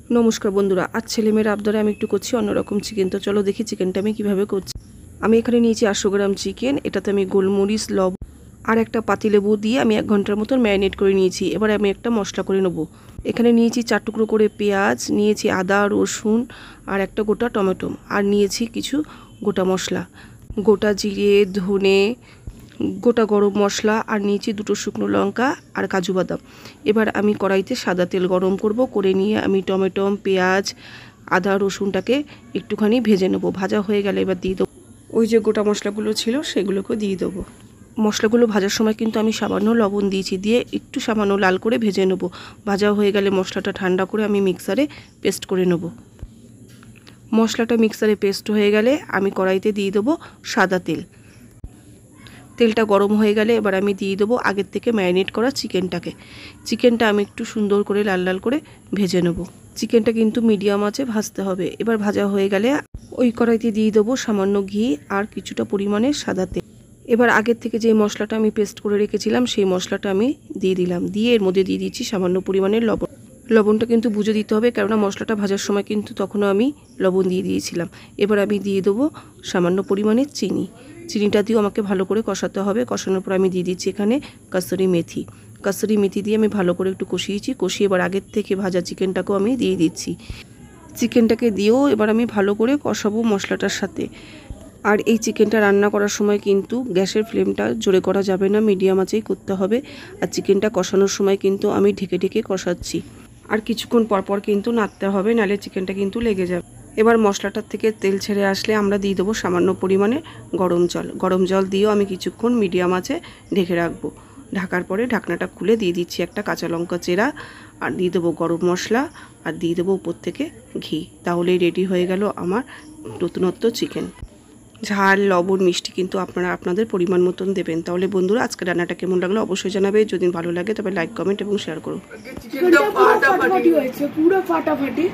নমস্কার বন্ধুরা, আজ ছেলেমেয়ের আবদারে আমি একটু করছি অন্যরকম চিকেন। তো চলো দেখি চিকেনটা আমি কিভাবে করছি। আমি এখানে নিয়েছি 800 গ্রাম চিকেন। এটাতে আমি গোলমরিচ, লবণ আর একটা পাতিলেবু দিয়ে আমি 1 ঘন্টার মতন ম্যারিনেট করে নিয়েছি। এবার আমি একটা মশলা করে নেব। এখানে নিয়েছি 4 টুকরো করে পেঁয়াজ, নিয়েছি আদা রসুন আর একটা গোটা টমেটো, আর নিয়েছি কিছু গোটা মশলা, গোটা জিরে, ধনে, গোটা গরম মশলা, আর নিয়েছি 2টো শুকনো লঙ্কা আর কাজু বাদাম। এবার আমি কড়াইতে সাদা তেল গরম করে নিয়ে আমি টমেটো, পেঁয়াজ, আদা রসুনটাকে একটুখানি ভেজে নেব। ভাজা হয়ে গেলে এবার দিয়ে দেবো ওই যে গোটা মশলাগুলো ছিল সেগুলোকে দিয়ে দেবো। মশলাগুলো ভাজার সময় কিন্তু আমি সামান্য লবণ দিয়েছি, দিয়ে একটু সামান্য লাল করে ভেজে নেব। ভাজা হয়ে গেলে মশলাটা ঠান্ডা করে আমি মিক্সারে পেস্ট করে নেব। মশলাটা মিক্সারে পেস্ট হয়ে গেলে আমি কড়াইতে দিয়ে দেবো সাদা তেল। তেলটা গরম হয়ে গেলে এবার আমি দিয়ে দেবো আগের থেকে ম্যারিনেট করা চিকেনটা আমি একটু সুন্দর করে লাল লাল করে ভেজে নেব। চিকেনটা কিন্তু মিডিয়াম আঁচে ভাজতে হবে। এবার ভাজা হয়ে গেলে ওই কড়াইতে দিয়ে দেবো সামান্য ঘি আর কিছুটা পরিমাণে সাদা তেল। এবার আগের থেকে যে মশলাটা আমি পেস্ট করে রেখেছিলাম সেই মশলাটা আমি দিয়ে দিলাম। দিয়ে এর মধ্যে দিয়ে দিচ্ছি সামান্য পরিমাণের লবণ। লবণটা কিন্তু বুঝে দিতে হবে, কেননা মশলাটা ভাজার সময় কিন্তু তখনও আমি লবণ দিয়ে দিয়েছিলাম। এবার আমি দিয়ে দেবো সামান্য পরিমাণে চিনিটা দিয়েও আমাকে ভালো করে কষাতে হবে। কষানোর পর আমি দিয়ে দিচ্ছি এখানে কাসুরি মেথি দিয়ে আমি ভালো করে একটু কষিয়ে এবার আগের থেকে ভাজা চিকেনটাকেও আমি দিয়ে দিচ্ছি। চিকেনটাকে দিয়েও এবার আমি ভালো করে কষাবো মশলাটার সাথে। আর এই চিকেনটা রান্না করার সময় কিন্তু গ্যাসের ফ্লেমটা জোরে করা যাবে না, মিডিয়াম আঁচেই করতে হবে। আর চিকেনটা কষানোর সময় কিন্তু আমি ঢেকে ঢেকে কষাচ্ছি, আর কিছুক্ষণ পরপর কিন্তু নাড়তে হবে, নাহলে চিকেনটা কিন্তু লেগে যাবে। এবার মশলাটার থেকে তেল ছেড়ে আসলে আমরা দিয়ে দেবো সামান্য পরিমাণে গরম জল দিয়েও আমি কিছুক্ষণ মিডিয়াম আঁচে ঢেকে রাখবো। ঢাকার পরে ঢাকনাটা খুলে দিয়ে দিচ্ছি একটা কাঁচা লঙ্কা চেরা, আর দিয়ে দেবো গরম মশলা, আর দিয়ে দেবো উপর থেকে ঘি। তাহলেই রেডি হয়ে গেল আমার নতুনত্ব চিকেন। ঝাল, লবণ, মিষ্টি কিন্তু আপনারা আপনাদের পরিমাণ মতন দেবেন। তাহলে বন্ধুরা, আজকে রান্নাটা কেমন লাগলো অবশ্যই জানাবে। যদি ভালো লাগে তবে লাইক, কমেন্ট এবং শেয়ার করুন। পুরো ফাটাফাটি।